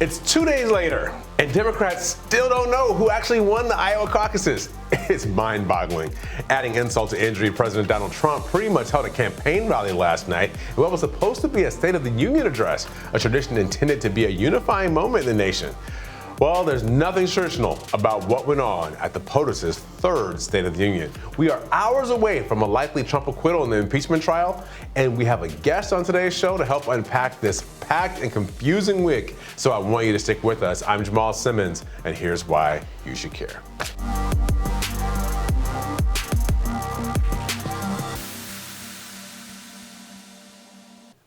It's 2 days later, and Democrats still don't know who actually won the Iowa caucuses. It's mind-boggling. Adding insult to injury, President Donald Trump pretty much held a campaign rally last night in what was supposed to be a State of the Union address, a tradition intended to be a unifying moment in the nation. Well, there's nothing traditional about what went on at the POTUS's third State of the Union. We are hours away from a likely Trump acquittal in the impeachment trial, and we have a guest on today's show to help unpack this packed and confusing week. So I want you to stick with us. I'm Jamal Simmons, and here's why you should care.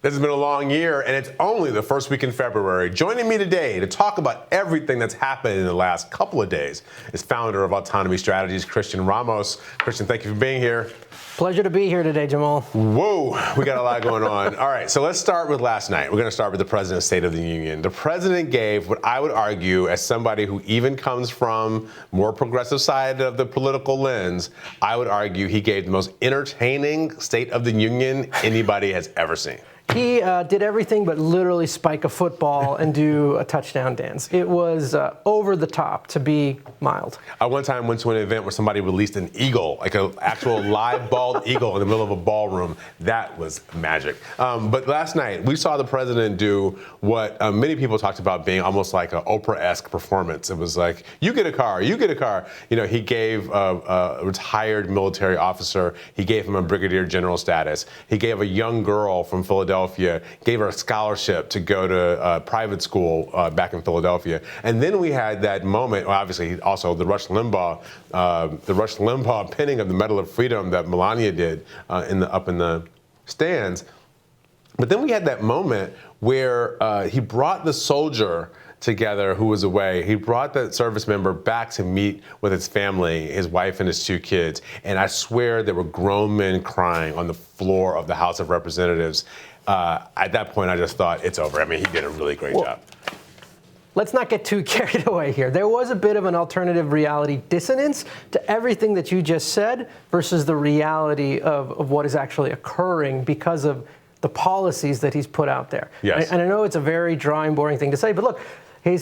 This has been a long year, and it's only the first week in February. Joining me today to talk about everything that's happened in the last couple of days is founder of Autonomy Strategist, Kristian Ramos. Kristian, thank you for being here. Pleasure to be here today, Jamal. Whoa, we got a lot going on. All right, so let's start with last night. We're going to start with the President's State of the Union. The President gave what I would argue, as somebody who even comes from more progressive side of the political lens, I would argue he gave the most entertaining State of the Union anybody has ever seen. He did everything but literally spike a football and do a touchdown dance. It was over the top, to be mild. I one time went to an event where somebody released an eagle, like an actual live bald eagle in the middle of a ballroom. That was magic. But last night, we saw the President do what many people talked about being almost like an Oprah-esque performance. It was like, you get a car, you get a car. You know, he gave a retired military officer, he gave him a brigadier general status. He gave a young girl from Philadelphia, gave her a scholarship to go to private school back in Philadelphia. And then we had that moment, well, obviously also the Rush Limbaugh pinning of the Medal of Freedom that Melania did up in the stands. But then we had that moment where he brought the soldier together who was away. He brought that service member back to meet with his family, his wife and his two kids. And I swear there were grown men crying on the floor of the House of Representatives. At that point, I just thought, it's over. I mean, he did a really great job. Let's not get too carried away here. There was a bit of an alternative reality dissonance to everything that you just said versus the reality of what is actually occurring because of the policies that he's put out there. Yes. And I know it's a very dry and boring thing to say, but look, he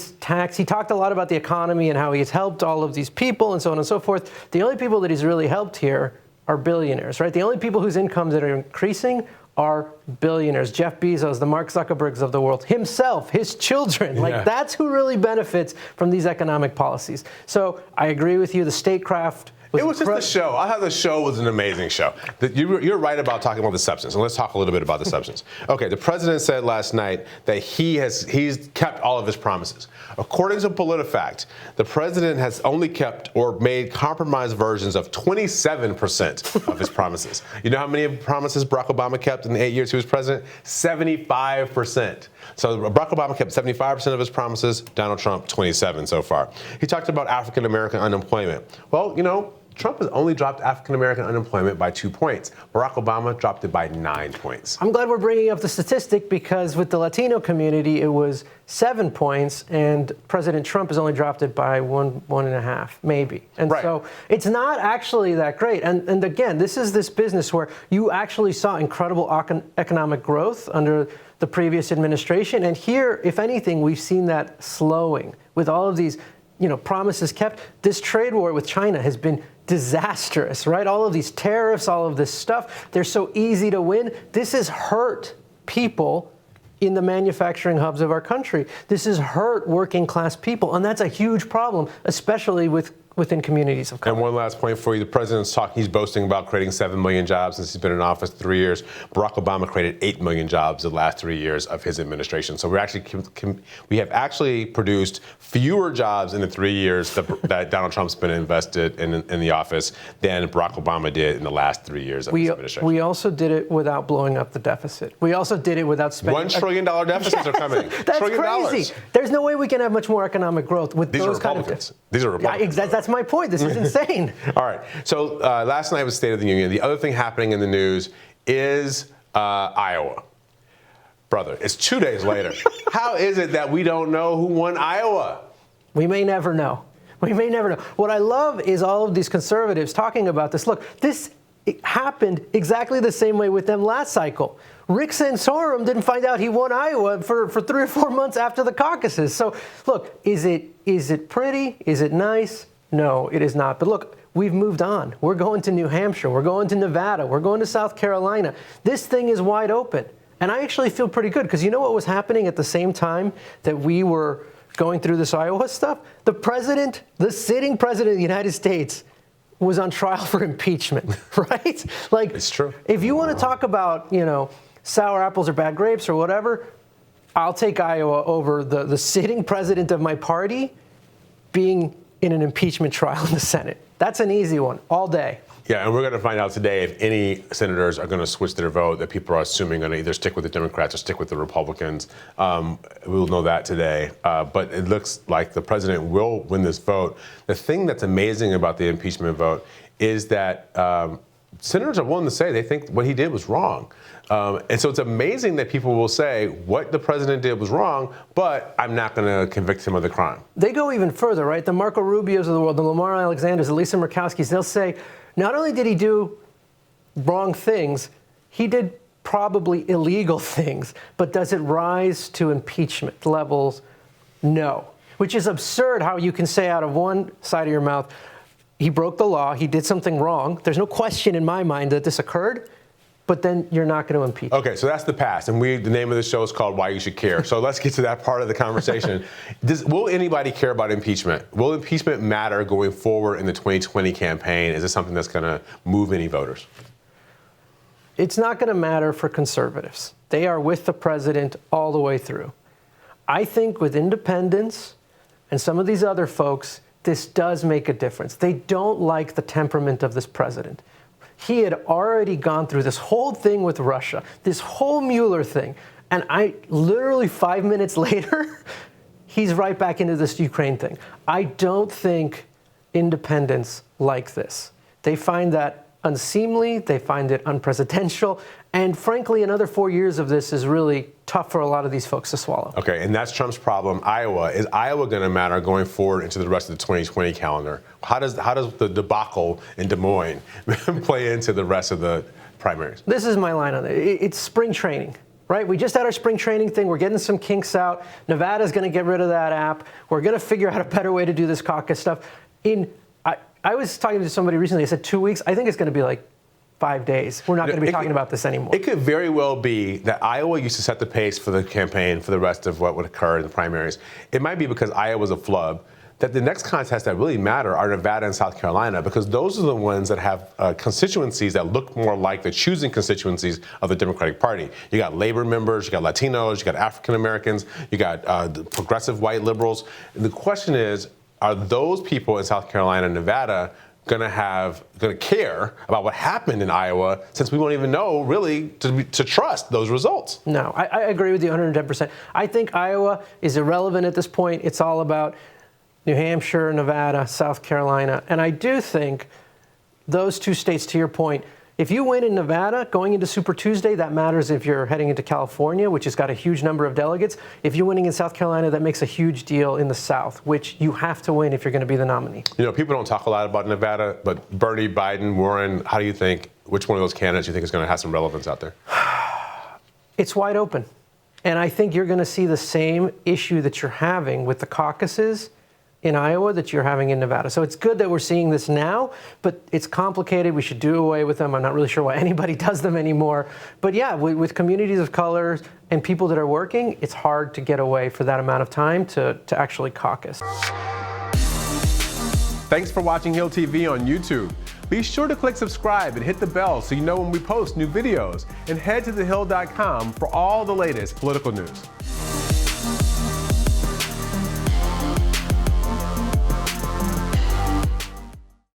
talked a lot about the economy and how he's helped all of these people and so on and so forth. The only people that he's really helped here are billionaires, right? The only people whose incomes that are increasing are billionaires. Jeff Bezos, the Mark Zuckerbergs of the world, himself, his children. Like, that's who really benefits from these economic policies. So I agree with you. The statecraft it was just the show. I thought the show was an amazing show. You're right about talking about the substance, and let's talk a little bit about the substance. Okay, the President said last night that he's kept all of his promises. According to PolitiFact, the President has only kept or made compromised versions of 27% of his promises. You know how many promises Barack Obama kept in the 8 years he was president? 75%. So Barack Obama kept 75% of his promises, Donald Trump 27 so far. He talked about African American unemployment. Well, you know, Trump has only dropped African American unemployment by 2 points. Barack Obama dropped it by 9 points. I'm glad we're bringing up the statistic because with the Latino community, it was 7 points, and President Trump has only dropped it by one and a half, maybe. And so it's not actually that great. And again, this is this business where you actually saw incredible economic growth under the previous administration. And here, if anything, we've seen that slowing with all of these, promises kept. This trade war with China has been disastrous, right? All of these tariffs, all of this stuff, they're so easy to win. This has hurt people in the manufacturing hubs of our country. This has hurt working class people, and that's a huge problem, especially within communities of color. And one last point for you. The President's he's boasting about creating 7 million jobs since he's been in office 3 years. Barack Obama created 8 million jobs the last 3 years of his administration. So we have actually produced fewer jobs in the 3 years that Donald Trump's been invested in the office than Barack Obama did in the last 3 years of his administration. We also did it without blowing up the deficit. We also did it without spending $1 trillion deficits are coming. That's $1 crazy. There's no way we can have much more economic growth with those kind of things. These are Republicans. That's my point. This is insane. All right. So last night was State of the Union. The other thing happening in the news is Iowa. Brother, it's 2 days later. How is it that we don't know who won Iowa? We may never know. We may never know. What I love is all of these conservatives talking about this. Look, this it happened exactly the same way with them last cycle. Rick Santorum didn't find out he won Iowa for 3 or 4 months after the caucuses. So look, is it pretty? Is it nice? No, it is not. But look, we've moved on. We're going to New Hampshire. We're going to Nevada. We're going to South Carolina. This thing is wide open. And I actually feel pretty good because you know what was happening at the same time that we were going through this Iowa stuff? The sitting president of the United States was on trial for impeachment, right? Like, it's true. If you want to talk about, sour apples or bad grapes or whatever, I'll take Iowa over the sitting president of my party being in an impeachment trial in the Senate. That's an easy one, all day. Yeah, and we're going to find out today if any senators are going to switch their vote that people are assuming going to either stick with the Democrats or stick with the Republicans. We'll know that today. But it looks like the president will win this vote. The thing that's amazing about the impeachment vote is that senators are willing to say they think what he did was wrong. And so it's amazing that people will say what the president did was wrong, but I'm not going to convict him of the crime. They go even further, right? The Marco Rubios of the world, the Lamar Alexanders, the Lisa Murkowskis, they'll say, not only did he do wrong things, he did probably illegal things, but does it rise to impeachment levels? No. Which is absurd how you can say out of one side of your mouth, he broke the law, he did something wrong. There's no question in my mind that this occurred, but then you're not going to impeach. Okay, so that's the past, and the name of the show is called Why You Should Care. So let's get to that part of the conversation. Will anybody care about impeachment? Will impeachment matter going forward in the 2020 campaign? Is this something that's going to move any voters? It's not going to matter for conservatives. They are with the president all the way through. I think with independents and some of these other folks, this does make a difference. They don't like the temperament of this president. He had already gone through this whole thing with Russia, this whole Mueller thing. And I literally 5 minutes later, he's right back into this Ukraine thing. I don't think independents like this. They find that unseemly. They find it unpresidential. And frankly, another 4 years of this is really tough for a lot of these folks to swallow. Okay, and that's Trump's problem. Iowa. Is Iowa going to matter going forward into the rest of the 2020 calendar? How does the debacle in Des Moines play into the rest of the primaries? This is my line on it. It's spring training, right? We just had our spring training thing. We're getting some kinks out. Nevada's going to get rid of that app. We're going to figure out a better way to do this caucus stuff. I was talking to somebody recently. I said 2 weeks. I think it's going to be like 5 days. We're not going to be talking about this anymore. It could very well be that Iowa used to set the pace for the campaign for the rest of what would occur in the primaries. It might be because Iowa's a flub that the next contests that really matter are Nevada and South Carolina, because those are the ones that have constituencies that look more like the choosing constituencies of the Democratic Party. You got labor members, you got Latinos, you got African Americans, you got progressive white liberals. And the question is, are those people in South Carolina and Nevada going to care about what happened in Iowa, since we won't even know really to trust those results? No, I agree with you 110%. I think Iowa is irrelevant at this point. It's all about New Hampshire, Nevada, South Carolina. And I do think those two states, to your point, if you win in Nevada going into Super Tuesday, that matters if you're heading into California, which has got a huge number of delegates. If you're winning in South Carolina, that makes a huge deal in the South, which you have to win if you're going to be the nominee. You know, people don't talk a lot about Nevada, but Bernie, Biden, Warren, how do you think, which one of those candidates you think is going to have some relevance out there? It's wide open. And I think you're going to see the same issue that you're having with the caucuses in Iowa that you're having in Nevada. So it's good that we're seeing this now, but it's complicated. We should do away with them. I'm not really sure why anybody does them anymore. But yeah, with communities of color and people that are working, it's hard to get away for that amount of time to actually caucus. Thanks for watching Hill TV on YouTube. Be sure to click subscribe and hit the bell so you know when we post new videos. And head to thehill.com for all the latest political news.